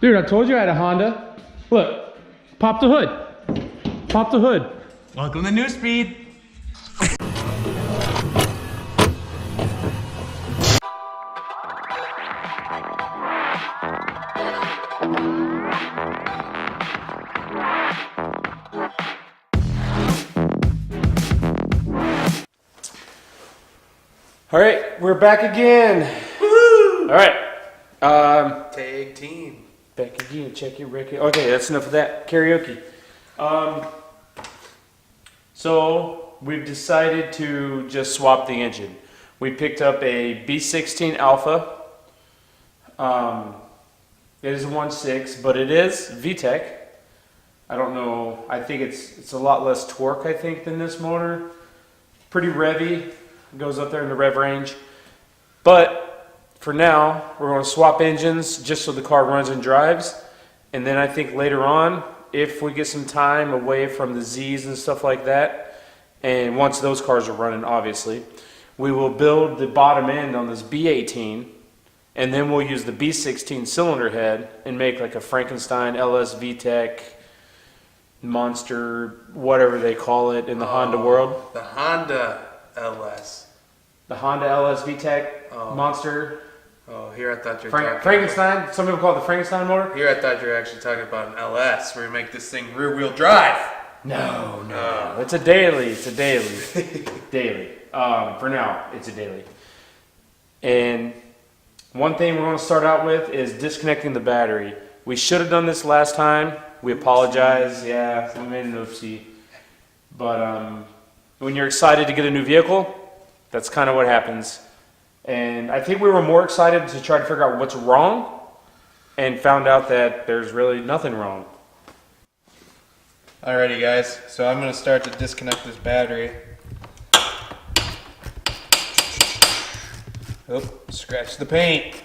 Dude, I told you I had a Honda. Look, pop the hood. Pop the hood. Welcome to New Speed. All right, we're back again. Woo! All right. Tag team. Back again. Check your record. Okay, that's enough of that karaoke. So we've decided to just swap the engine. We picked up a B16 Alpha. It is a 1.6, but it is vtec. I don't know. I think it's a lot less torque, I think, than this motor. Pretty revvy. Goes up there in the rev range. But for now, we're going to swap engines just so the car runs and drives. And then I think later on, if we get some time away from the Z's and stuff like that, and once those cars are running, obviously, we will build the bottom end on this B18, and then we'll use the B16 cylinder head and make like a Frankenstein LS VTEC monster, whatever they call it in the Honda world. The Honda LS. The Honda LS VTEC monster. Oh, here I thought you were talking Frankenstein. about, Some people call it the Frankenstein motor. Here I thought you were actually talking about an LS, where you make this thing rear-wheel drive. No. It's a daily. It's a daily. Daily. For now, it's a daily. And one thing we're going to start out with is disconnecting the battery. We should have done this last time. We apologize. Yeah, we made an oopsie. But when you're excited to get a new vehicle, that's kind of what happens. And I think we were more excited to try to figure out what's wrong and found out that there's really nothing wrong. Alrighty guys, so I'm going to start to disconnect this battery. Oh, scratch the paint.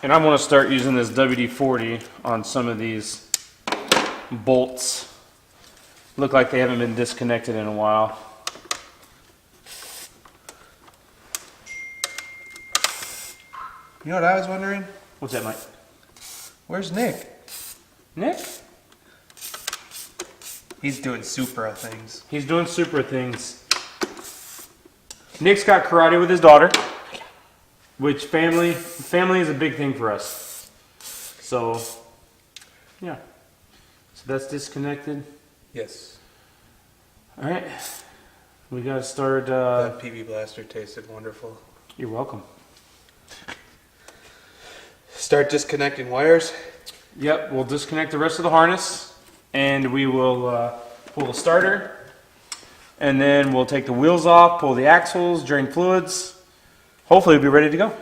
And I'm going to start using this WD-40 on some of these bolts. Look like they haven't been disconnected in a while. You know what I was wondering? What's that, Mike? Where's Nick? Nick? He's doing Supra things. He's doing Supra things. Nick's got karate with his daughter, which family is a big thing for us. So, yeah. So that's disconnected. Yes. All right. We got to start. That PB Blaster tasted wonderful. You're welcome. Start disconnecting wires. Yep, we'll disconnect the rest of the harness, and we will pull the starter, and then we'll take the wheels off, pull the axles, drain fluids. Hopefully we'll be ready to go.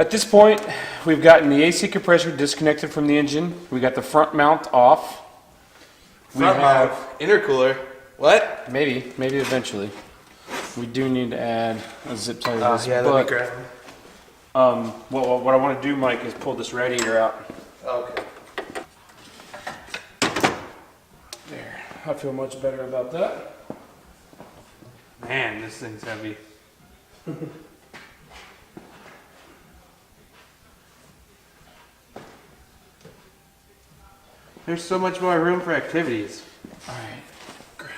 At this point, we've gotten the AC compressor disconnected from the engine. We got the front mount off. Front mount, intercooler. What? Maybe eventually. We do need to add a zip tie to this. Yeah, but, let me grab him. what I want to do, Mike, is pull this radiator out. Okay. There. I feel much better about that. Man, this thing's heavy. There's so much more room for activities. All right.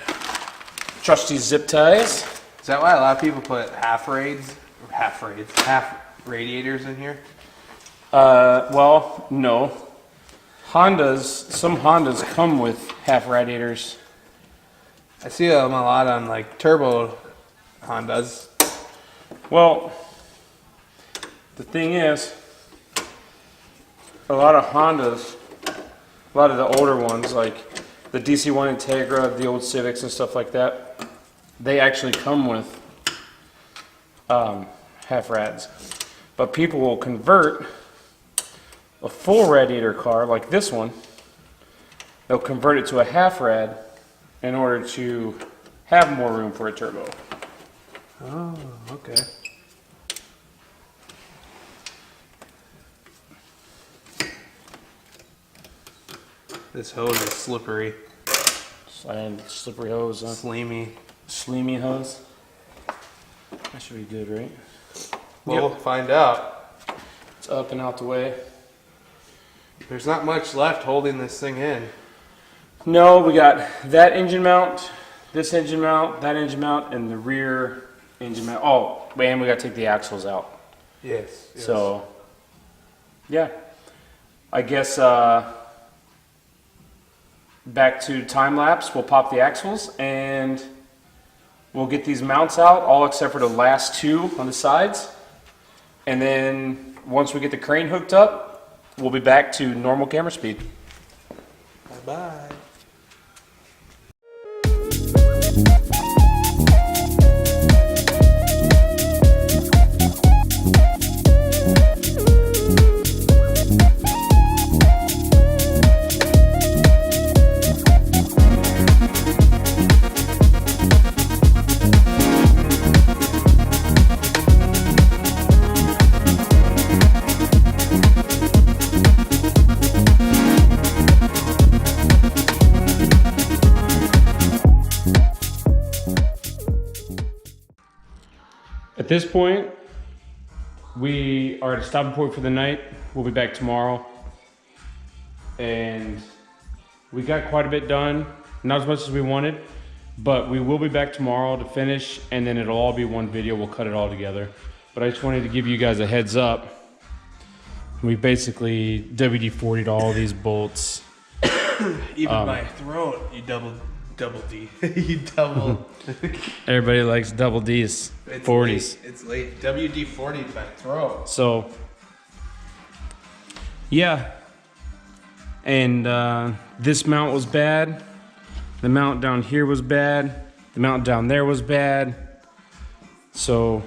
Trusty zip ties. Is that why a lot of people put half radiators in here? Well, no. Some Hondas come with half radiators. I see them a lot on like turbo Hondas. Well, the thing is, a lot of Hondas, a lot of the older ones, like the DC-1 Integra, the old Civics and stuff like that, they actually come with half rads. But people will convert a full radiator car like this one, they'll convert it to a half rad in order to have more room for a turbo. Oh, okay. This hose is slippery. And slippery hose, huh? Sleamy. Sleamy hose. That should be good, right? We'll find out. It's up and out the way. There's not much left holding this thing in. No, we got that engine mount, this engine mount, that engine mount, and the rear engine mount. Oh, and we got to take the axles out. Yes. So, yeah. I guess back to time lapse, we'll pop the axles and we'll get these mounts out, all except for the last two on the sides. And then once we get the crane hooked up, we'll be back to normal camera speed. Bye-bye. At this point, we are at a stopping point for the night. We'll be back tomorrow. And we got quite a bit done. Not as much as we wanted, but we will be back tomorrow to finish, and then it'll all be one video. We'll cut it all together. But I just wanted to give you guys a heads up. We basically WD-40'd all these bolts. Even my throat, you double D. You double. Everybody likes double D's, It's 40s. Late. It's late. WD-40 my throat. So, yeah. And this mount was bad. The mount down here was bad. The mount down there was bad. So,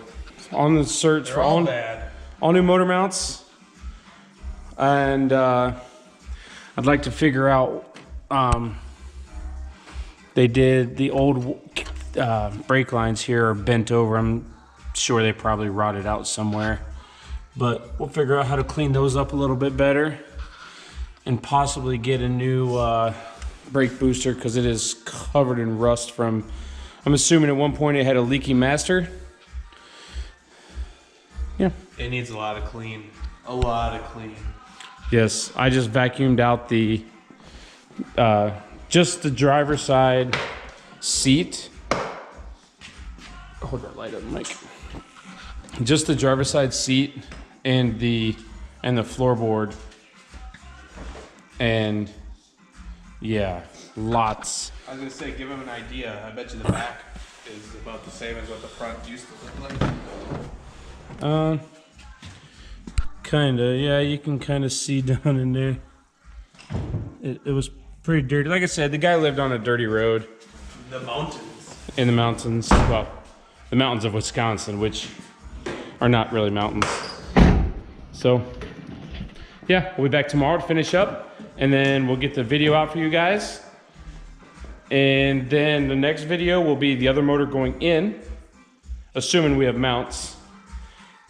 on the search They're for all bad. all new motor mounts. And I'd like to figure out, they did the old brake lines here are bent over. I'm sure they probably rotted out somewhere. But we'll figure out how to clean those up a little bit better and possibly get a new brake booster because it is covered in rust from, I'm assuming at one point it had a leaky master. Yeah. It needs a lot of clean. A lot of clean. Yes, I just vacuumed out the just the driver's side seat. Hold that light up, Mike. Just the driver's side seat and the floorboard. And yeah, lots. I was gonna say, give him an idea. I bet you the back is about the same as what the front used to look like. Kinda, yeah, you can kinda see down in there. It was pretty dirty. Like I said, the guy lived on a dirty road. The mountains. In the mountains, well, the mountains of Wisconsin, which are not really mountains. So yeah, we'll be back tomorrow to finish up, and then we'll get the video out for you guys. And then the next video will be the other motor going in, assuming we have mounts.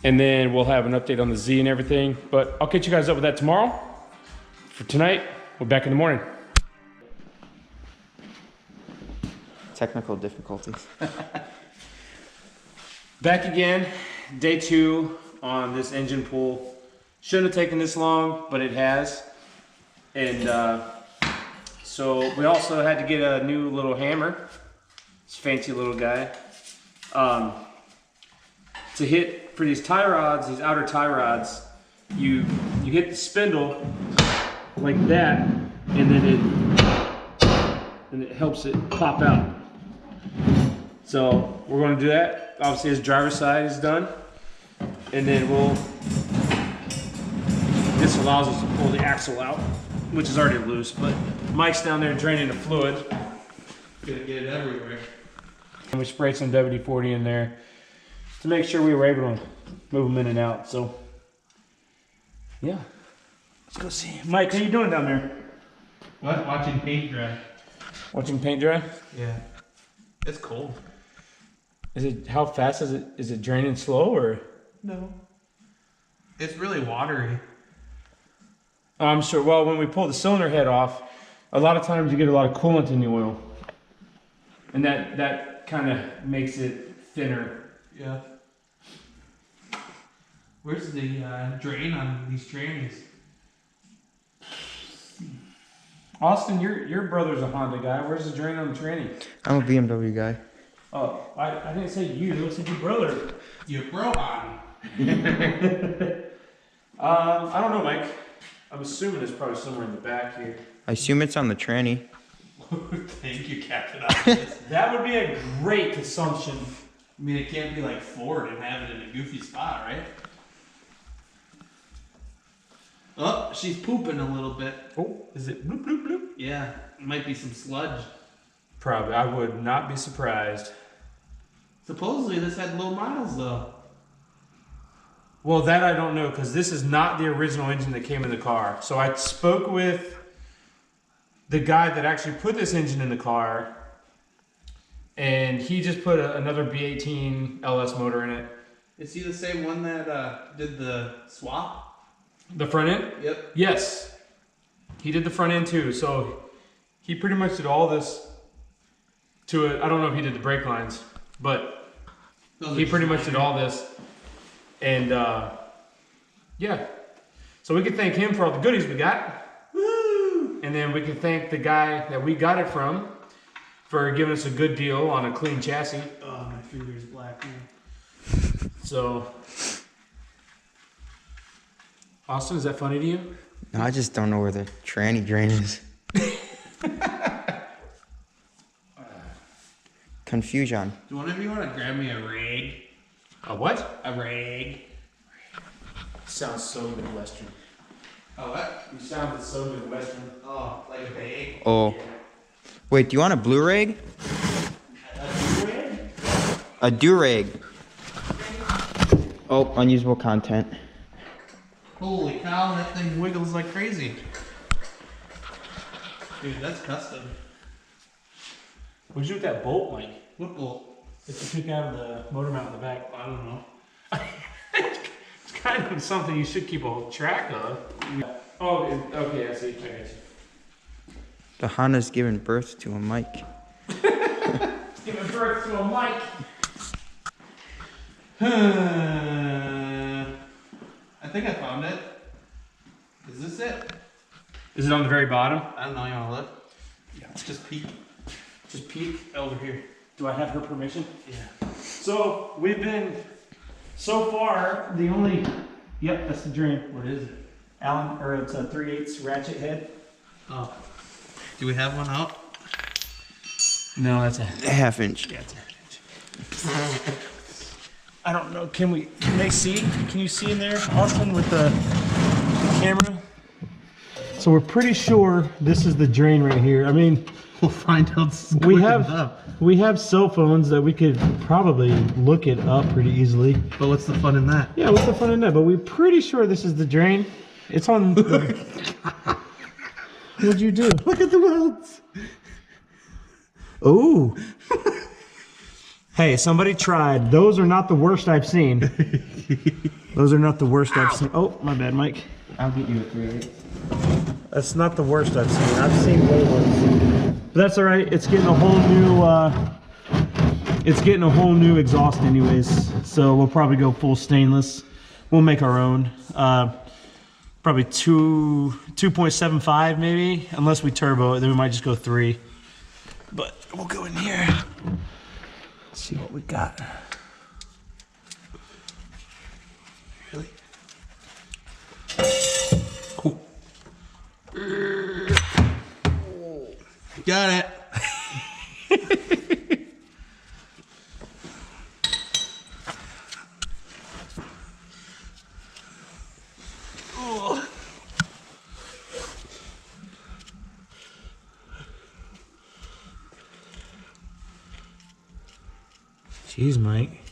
And then we'll have an update on the Z and everything. But I'll catch you guys up with that tomorrow. For tonight, we're back in the morning. Technical difficulties. Back again, day 2 on this engine pull. Shouldn't have taken this long, but it has. And so we also had to get a new little hammer. This fancy little guy. To hit, for these tie rods, these outer tie rods, you hit the spindle like that, and then it helps it pop out. So we're going to do that. Obviously his driver's side is done, and then this allows us to pull the axle out, which is already loose, but Mike's down there draining the fluid. Gonna get it everywhere. And we sprayed some WD-40 in there to make sure we were able to move them in and out. So yeah, let's go see. Mike, how you doing down there? What? Watching paint dry. Watching paint dry? Yeah. It's cold. Is it, how fast is it? Is it draining slow or? No. It's really watery. I'm sure, well, when we pull the cylinder head off, a lot of times you get a lot of coolant in the oil. And that kind of makes it thinner. Yeah. Where's the drain on these trannies? Austin, your brother's a Honda guy. Where's the drain on the tranny? I'm a BMW guy. Oh, I didn't say you, I said your brother. Your bro on. I don't know, Mike. I'm assuming it's probably somewhere in the back here. I assume it's on the tranny. Thank you, Captain Obvious. That would be a great assumption. I mean, it can't be like Ford and have it in a goofy spot, right? Oh, she's pooping a little bit. Oh, is it bloop, bloop, bloop? Yeah, it might be some sludge. Probably. I would not be surprised. Supposedly this had low miles though. Well, that I don't know, because this is not the original engine that came in the car. So I spoke with the guy that actually put this engine in the car, and he just put another B18 LS motor in it. Is he the same one that did the swap? The front end? Yep. Yes. He did the front end too. So he pretty much did all this to it. I don't know if he did the brake lines, but he pretty much did all this. And yeah. So we can thank him for all the goodies we got. Woo! And then we can thank the guy that we got it from for giving us a good deal on a clean chassis. Oh, my finger is black now. So, Austin, is that funny to you? No, I just don't know where the tranny drain is. Confusion. Do one of you want to grab me a rag? A what? A rag. Sounds so Midwestern. A what? You sounded so Midwestern. Oh, like a bag? Oh. Wait, do you want a blue rag? A do-rag. Oh, unusable content. Holy cow, that thing wiggles like crazy. Dude, that's custom. What'd you do with that bolt, Mike? What bolt? That you took out of the motor mount in the back. I don't know. It's kind of something you should keep a track of. Oh, okay, I see. I got you. The Honda's giving birth to a mic. Giving birth to a mic. I think I found it. Is this it? Is it on the very bottom? I don't know, you wanna look? Yeah. Just peek. Just peek. Over here. Do I have her permission? Yeah. So we've been, so far, the only, yep, that's the drain. What is it? Allen, or it's a 3/8 ratchet head. Oh. Do we have one out? No, that's a Half inch. yeah, it's a half inch. I don't know. Can they see? Can you see in there, Austin, with the camera? So we're pretty sure this is the drain right here. I mean, We'll find out. We have cell phones that we could probably look it up pretty easily. But what's the fun in that? Yeah, what's the fun in that? But we're pretty sure this is the drain. It's on. What'd you do? Look at the welds. Oh. Hey, somebody tried. Those are not the worst I've seen. Those are not the worst I've seen. Oh, my bad, Mike. I'll get you a 3/8. That's not the worst I've seen. I've seen way worse. But that's all right. It's getting a whole new. Exhaust, anyways. So we'll probably go full stainless. We'll make our own. Probably 2.75 maybe, unless we turbo it. Then we might just go 3. But we'll go in here. See what we got. Really? Got it. Jeez, Mike.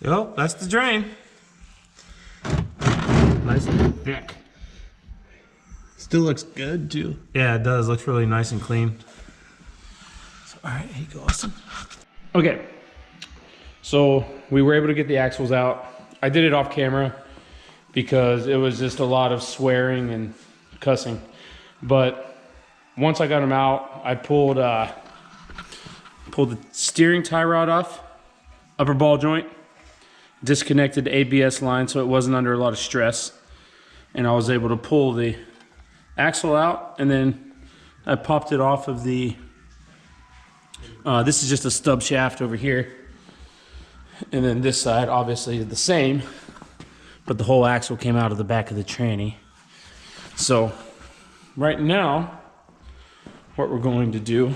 Yo, that's the drain. Nice and thick. Still looks good too. Yeah, it does. Looks really nice and clean. So, all right, here you go, Austin. Okay, so we were able to get the axles out. I did it off camera because it was just a lot of swearing and cussing. But once I got them out, I pulled the steering tie rod off, upper ball joint, disconnected the ABS line so it wasn't under a lot of stress, and I was able to pull the axle out, and then I popped it off of the this is just a stub shaft over here, and then this side obviously did the same, but the whole axle came out of the back of the tranny. So right now what we're going to do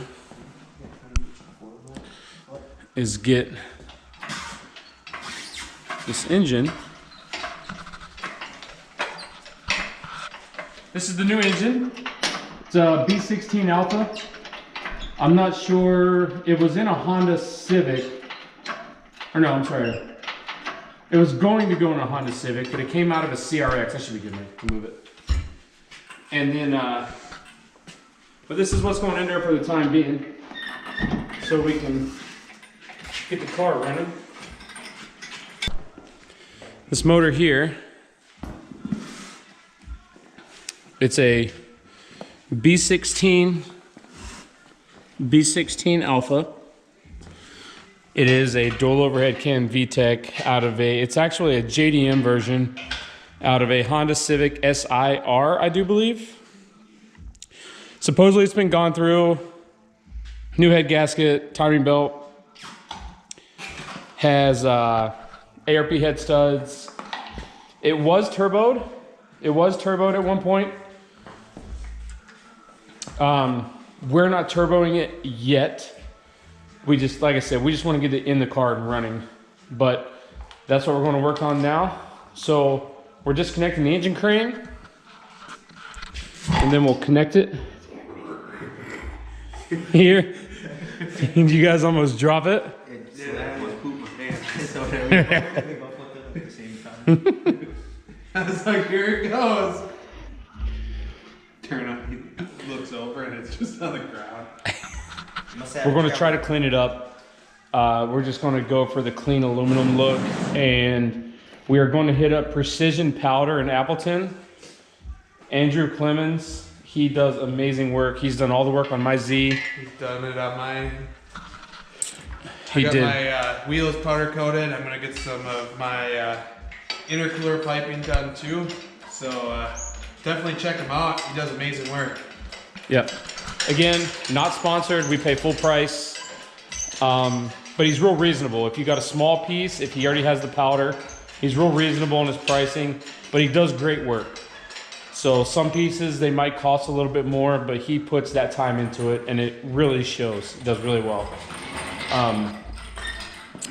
is get this engine. This is the new engine. It's a B16 Alpha. I'm not sure, it was in a Honda Civic. Or no, I'm sorry. It was going to go in a Honda Civic, but it came out of a CRX. I should be good to move it. And then, but this is what's going in there for the time being, so we can get the car running. This motor here, it's a B16 Alpha. It is a dual overhead cam vtec out of it's actually a JDM version out of a Honda Civic SIR, I do believe. Supposedly it's been gone through, new head gasket, timing belt, has ARP head studs. It was turboed. It was turboed at one point. We're not turboing it yet. We just, like I said, we just want to get it in the car and running. But that's what we're going to work on now. So we're disconnecting the engine crane, and then we'll connect it here. Did you guys almost drop it? Yeah, I almost pooped my pants. So we both looked at the same time. I was like, here it goes. Turn up, he looks over and it's just on the ground. We're going to try to clean it up. We're just going to go for the clean aluminum look, and we are going to hit up Precision Powder in Appleton. Andrew Clemens, he does amazing work. He's done all the work on my Z. He's done it on my. He I got did. my wheels powder coated. I'm gonna get some of my intercooler piping done too. So definitely check him out. He does amazing work. Yep. Again, not sponsored. We pay full price. But he's real reasonable. If you got a small piece, if he already has the powder, he's real reasonable in his pricing, but he does great work. So some pieces, they might cost a little bit more, but he puts that time into it, and it really shows. It does really well.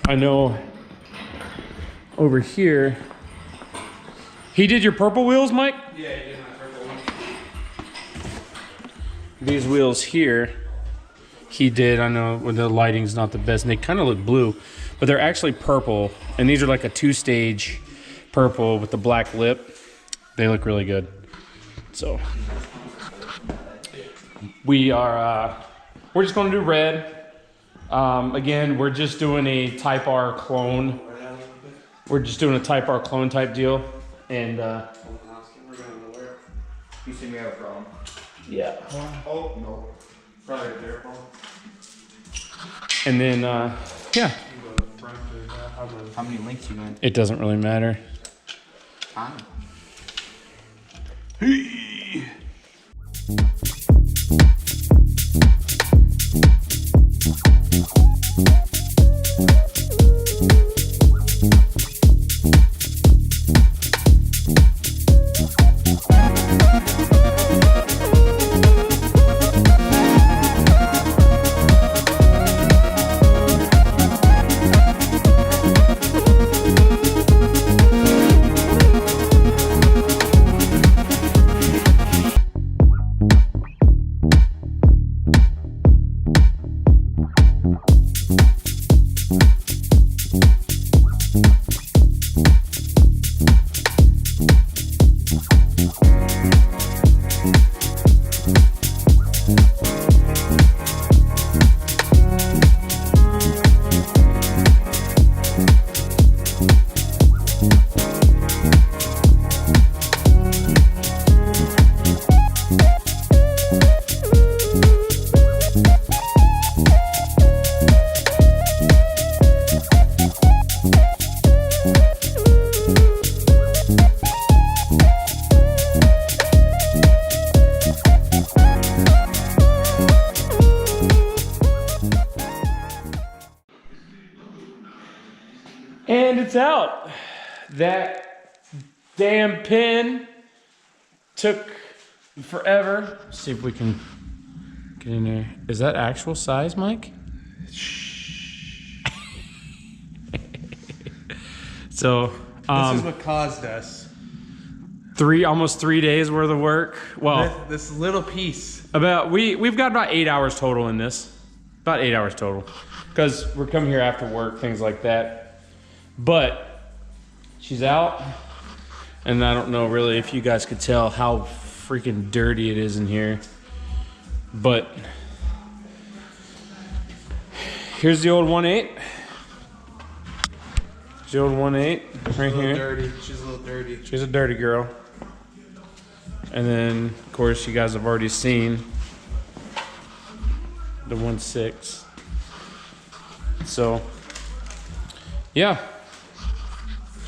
I know over here, he did your purple wheels, Mike? Yeah, he did my purple one. these wheels here, he did, I know when the lighting's not the best, and they kind of look blue, but they're actually purple, and these are like a 2-stage purple with the black lip. They look really good. So we're just gonna do red. Again, we're just doing a Type R clone. We're just doing a Type R clone type deal, and You see me have a problem. yeah. Oh, no. Probably a bear problem. And then yeah, How many links you got? it doesn't really matter. Fine. And it's out. That damn pin took forever. Let's see if we can get in there. Is that actual size, Mike? So, This is what caused us. almost 3 days worth of work. Well, This little piece. we've got about 8 hours total in this. About 8 hours total. Because we're coming here after work, things like that. But she's out. And I don't know really if you guys could tell how freaking dirty it is in here. But here's the old 1.8. Here's the old 1.8 right here. Dirty. She's a little dirty. She's a dirty girl. And then, of course, you guys have already seen the 1.6. So, yeah,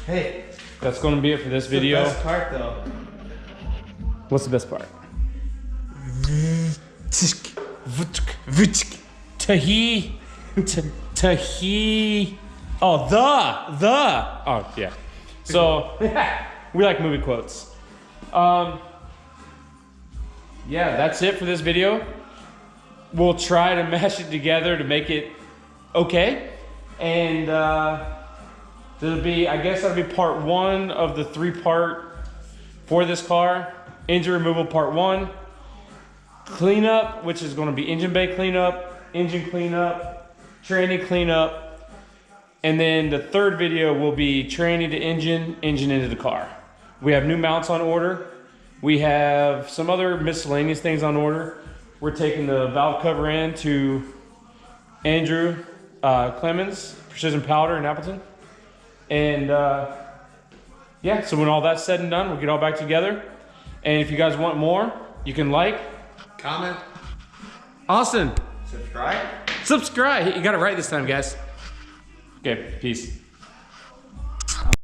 Hey, that's going to be it for this video. the best part though. What's the best part? Tahi. Tahi. Oh, oh, yeah. So, we like movie quotes. Yeah, that's it for this video. We'll try to mash it together to make it okay. And that'll be, I guess that'll be part 1 of the 3-part for this car. Engine removal part 1. Cleanup, which is going to be engine bay cleanup, engine cleanup, tranny cleanup. And then the 3rd video will be tranny to engine, engine into the car. We have new mounts on order. We have some other miscellaneous things on order. We're taking the valve cover in to Andrew Clemens, Precision Powder in Appleton. And yeah, so when all that's said and done, we'll get all back together. And if you guys want more, you can like, Comment. Austin, Subscribe. subscribe. You got it right this time, guys. Okay, peace.